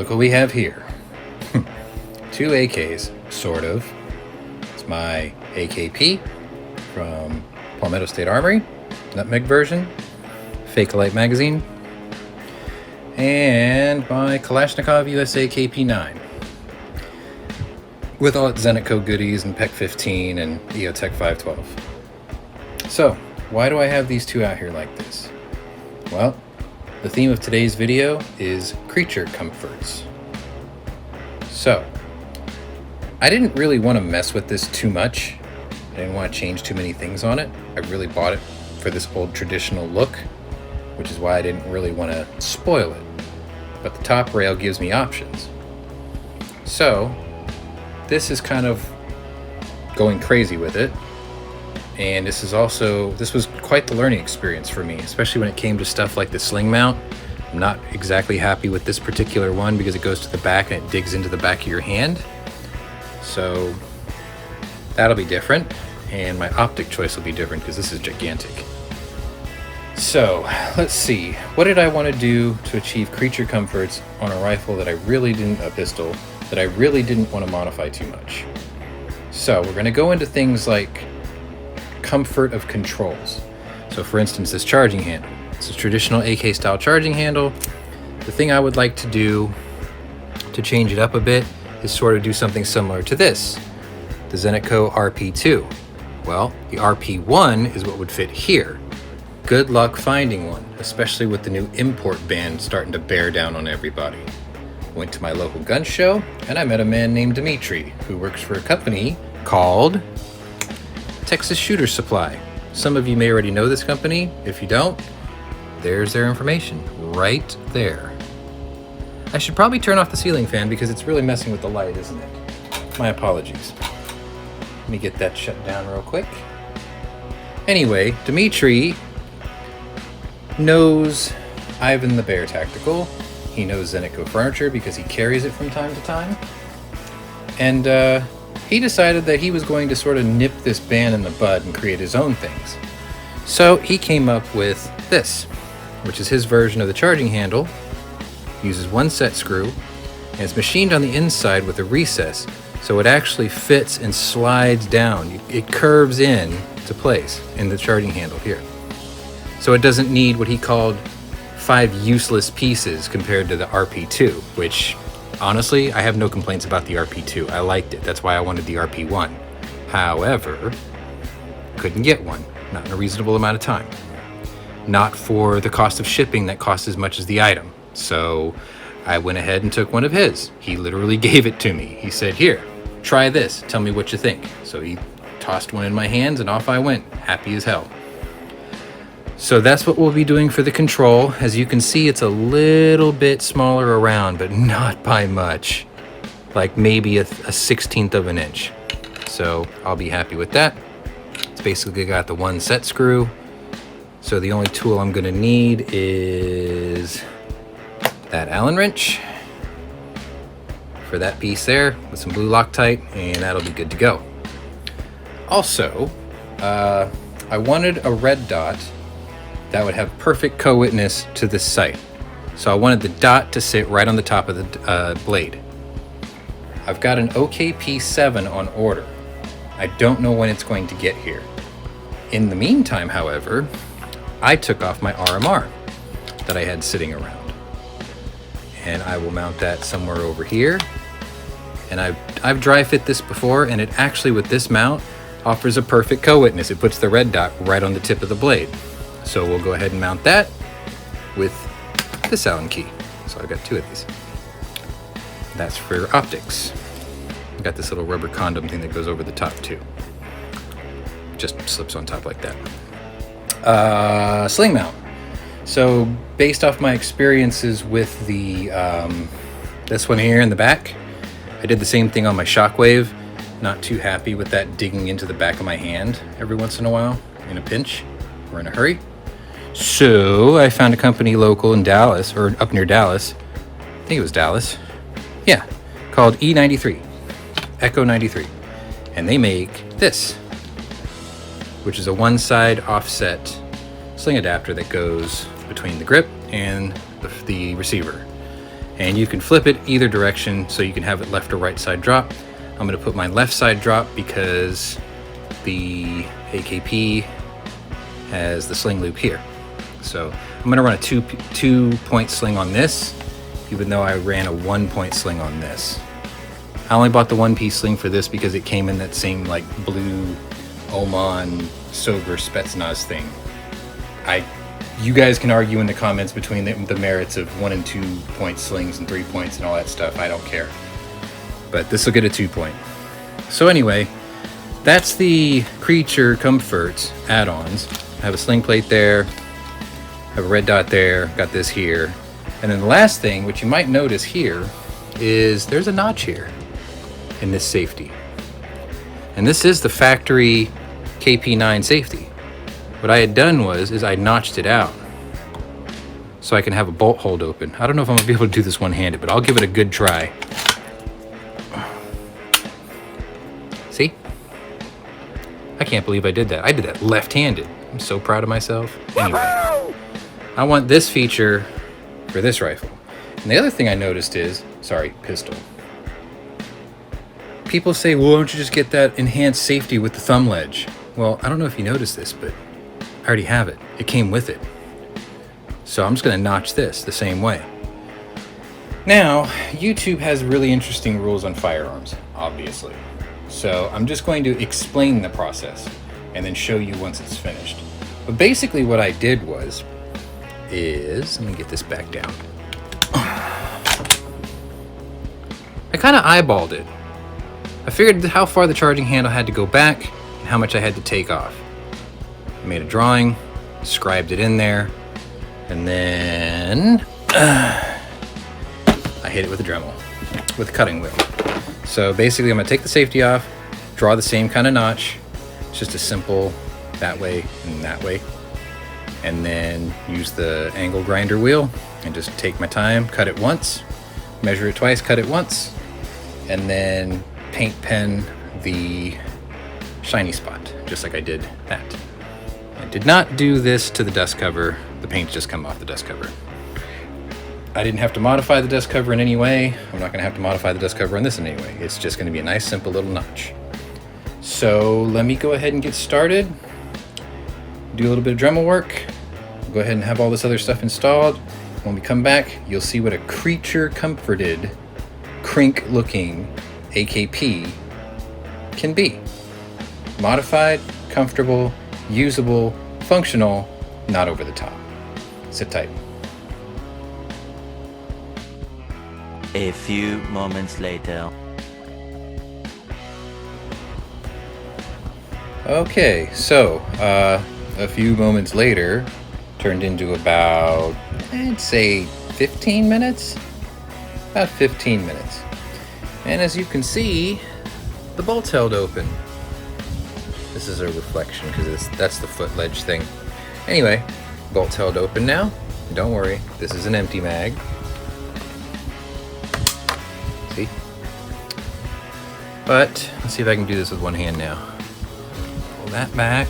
look what we have here. Two AKs, sort of. It's my AKP from Palmetto State Armory, nutmeg version, Fake-A-Lite magazine, and my Kalashnikov USA KP-9 with all its Zenitco goodies and PEC 15 and EOTech 512. So, why do I have these two out here like this? Well, the theme of today's video is creature comforts. So, I didn't really want to mess with this too much. I didn't want to change too many things on it. I really bought it for this old traditional look, which is why I didn't really want to spoil it. But the top rail gives me options. So, this is kind of going crazy with it. And this was quite the learning experience for me, especially when it came to stuff like the sling mount. I'm not exactly happy with this particular one because it goes to the back and it digs into the back of your hand. So that'll be different. And my optic choice will be different because this is gigantic. So let's see, what did I want to do to achieve creature comforts on a rifle that a pistol, that I really didn't want to modify too much? So we're going to go into things like comfort of controls. So for instance, this charging handle. It's a traditional AK style charging handle. The thing I would like to do to change it up a bit is sort of do something similar to this, the Zenitco RP2. Well, the RP1 is what would fit here. Good luck finding one, especially with the new import ban starting to bear down on everybody. Went to my local gun show and I met a man named Dimitri who works for a company called Texas Shooter Supply. Some of you may already know this company. If you don't, there's their information right there. I should probably turn off the ceiling fan because it's really messing with the light, isn't it? My apologies. Let me get that shut down real quick. Anyway, Dimitri knows Ivan the Bear Tactical. He knows Zenitco furniture because he carries it from time to time. And he decided that he was going to sort of nip this ban in the bud and create his own things. So he came up with this, which is his version of the charging handle. Uses one set screw, and it's machined on the inside with a recess, so it actually fits and slides down. It curves in to place in the charging handle here. So it doesn't need what he called 5 useless pieces compared to the RP2, which honestly, I have no complaints about the RP2. I liked it. That's why I wanted the RP1. However, couldn't get one. Not in a reasonable amount of time. Not for the cost of shipping that costs as much as the item. So I went ahead and took one of his. He literally gave it to me. He said, here, try this. Tell me what you think. So he tossed one in my hands and off I went. Happy as hell. So that's what we'll be doing for the control. As you can see, it's a little bit smaller around, but not by much. Like maybe a 16th of an inch. So I'll be happy with that. It's basically got the one set screw. So the only tool I'm gonna need is that Allen wrench for that piece there with some blue Loctite, and that'll be good to go. Also, I wanted a red dot that would have perfect co-witness to this sight. So I wanted the dot to sit right on the top of the blade. I've got an OKP7 on order. I don't know when it's going to get here. In the meantime, however, I took off my RMR that I had sitting around. And I will mount that somewhere over here. And I've dry fit this before, and it actually, with this mount, offers a perfect co-witness. It puts the red dot right on the tip of the blade. So we'll go ahead and mount that with this Allen key. So I've got 2 of these. That's for optics. I've got this little rubber condom thing that goes over the top too. Just slips on top like that. Sling mount. So based off my experiences with the this one here in the back, I did the same thing on my Shockwave. Not too happy with that digging into the back of my hand every once in a while in a pinch or in a hurry. So I found a company local in Dallas, or up near Dallas. I think it was Dallas. Yeah, called E93, Echo 93. And they make this, which is a one-side offset sling adapter that goes between the grip and the receiver. And you can flip it either direction so you can have it left or right side drop. I'm gonna put my left side drop because the AKP has the sling loop here. So I'm gonna run a two point sling on this, even though I ran a 1 point sling on this. I only bought the 1-piece sling for this because it came in that same like blue Oman Sober Spetsnaz thing. You guys can argue in the comments between the merits of 1 and 2 point slings and 3 points and all that stuff. I don't care. But this will get a 2 point. So anyway, that's the Creature Comforts add-ons. I have a sling plate there, I have a red dot there, got this here. And then the last thing, which you might notice here, is there's a notch here in this safety. And this is the factory KP-9 safety. What I had done is I notched it out so I can have a bolt hold open. I don't know if I'm gonna be able to do this one-handed, but I'll give it a good try. See? I can't believe I did that. I did that left-handed. I'm so proud of myself. Anyway, I want this feature for this rifle. And the other thing I noticed is, sorry, pistol. People say, well, why don't you just get that enhanced safety with the thumb ledge? Well, I don't know if you noticed this, but I already have it. It came with it. So I'm just gonna notch this the same way. Now, YouTube has really interesting rules on firearms, obviously. So I'm just going to explain the process and then show you once it's finished. But basically what I did let me get this back down. I kind of eyeballed it. I figured how far the charging handle had to go back and how much I had to take off. I made a drawing, scribed it in there, and then I hit it with a Dremel, with a cutting wheel. So basically I'm gonna take the safety off, draw the same kind of notch. It's just a simple that way and that way. And then use the angle grinder wheel and just take my time, cut it once, measure it twice, cut it once, and then paint pen the shiny spot, just like I did that. I did not do this to the dust cover. The paint just come off the dust cover. I didn't have to modify the dust cover in any way. I'm not gonna have to modify the dust cover on this in any way. It's just gonna be a nice, simple little notch. So let me go ahead and get started. Do a little bit of Dremel work. Go ahead and have all this other stuff installed. When we come back, you'll see what a Creature Comforted, crink-looking AKP can be. Modified, comfortable, usable, functional, not over the top. Sit tight. A few moments later. Okay, so a few moments later turned into about, I'd say 15 minutes? About 15 minutes. And as you can see, the bolt's held open. This is a reflection because that's the foot ledge thing. Anyway, bolt's held open now. Don't worry, this is an empty mag. See? But let's see if I can do this with one hand now. Pull that back.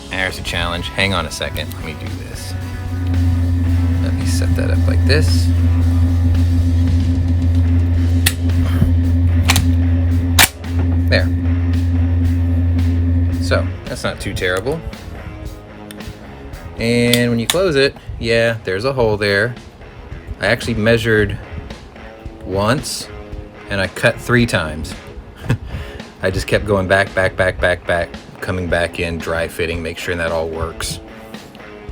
There's a challenge. Hang on a second. Let me do this. Let me set that up like this. There. So, that's not too terrible. And when you close it, yeah, there's a hole there. I actually measured once and I cut 3 times. I just kept going back, coming back in, dry fitting, make sure that all works.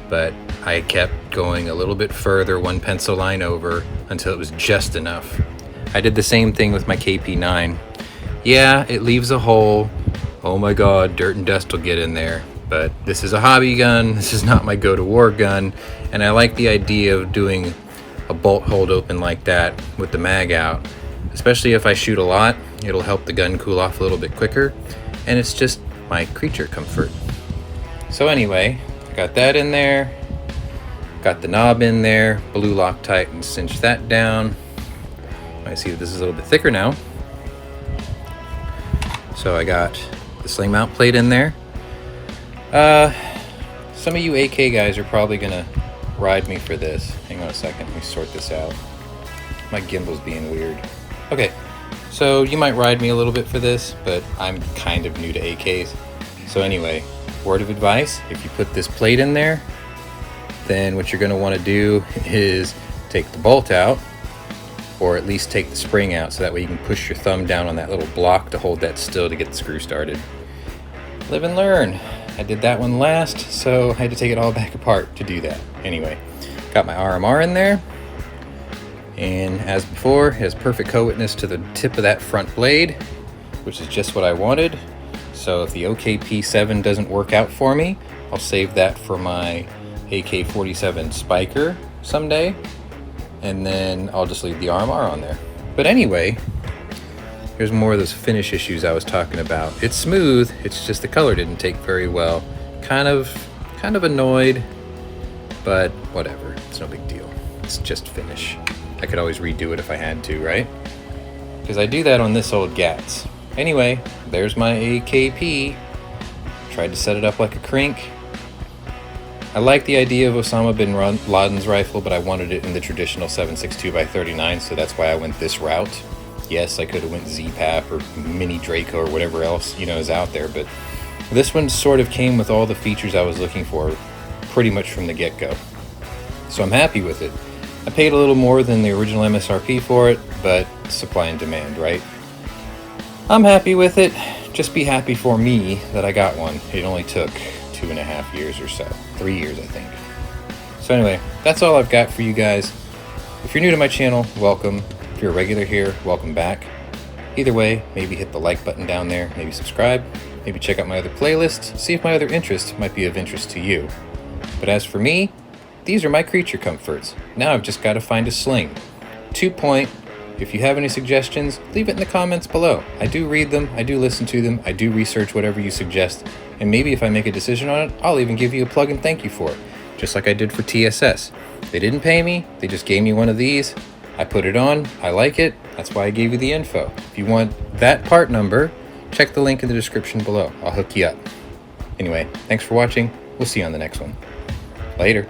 But I kept going a little bit further, 1 pencil line over, until it was just enough. I did the same thing with my KP-9. Yeah, it leaves a hole. Oh my God, dirt and dust will get in there. But this is a hobby gun, this is not my go-to-war gun, and I like the idea of doing a bolt hold open like that with the mag out. Especially if I shoot a lot, it'll help the gun cool off a little bit quicker, and it's just my creature comfort. So anyway, got that in there, got the knob in there, blue Loctite, and cinch that down. I see that this is a little bit thicker now. So I got the sling mount plate in there. Some of you AK guys are probably gonna ride me for this. Hang on a second, let me sort this out. My gimbal's being weird. Okay, so you might ride me a little bit for this, but I'm kind of new to AKs. So anyway, word of advice, if you put this plate in there, then what you're going to want to do is take the bolt out, or at least take the spring out, so that way you can push your thumb down on that little block to hold that still to get the screw started. Live and learn. I did that one last, so I had to take it all back apart to do that. Anyway, got my RMR in there, and as before, it has perfect co-witness to the tip of that front blade, which is just what I wanted. So if the OKP-7 doesn't work out for me, I'll save that for my AK-47 spiker someday, and then I'll just leave the RMR on there. But anyway, here's more of those finish issues I was talking about. It's smooth, it's just the color didn't take very well. Kind of annoyed, but whatever, it's no big deal. It's just finish. I could always redo it if I had to, right? Because I do that on this old Gats. Anyway, there's my AKP. Tried to set it up like a crink. I like the idea of Osama bin Laden's rifle, but I wanted it in the traditional 7.62x39, so that's why I went this route. Yes, I could have went Z-Pap or Mini Draco or whatever else, is out there, but this one sort of came with all the features I was looking for pretty much from the get-go. So I'm happy with it. I paid a little more than the original MSRP for it, but supply and demand, right? I'm happy with it. Just be happy for me that I got one. It only took 2.5 years or so. 3 years, I think. So anyway, that's all I've got for you guys. If you're new to my channel, welcome. If you're a regular here, welcome back. Either way, maybe hit the like button down there, maybe subscribe, maybe check out my other playlists, see if my other interests might be of interest to you. But as for me, these are my creature comforts. Now I've just got to find a sling. 2-point. If you have any suggestions, leave it in the comments below. I do read them, I do listen to them, I do research whatever you suggest, and maybe if I make a decision on it, I'll even give you a plug and thank you for it, just like I did for TSS. They didn't pay me, they just gave me one of these. I put it on, I like it, that's why I gave you the info. If you want that part number, check the link in the description below. I'll hook you up. Anyway, thanks for watching. We'll see you on the next one. Later.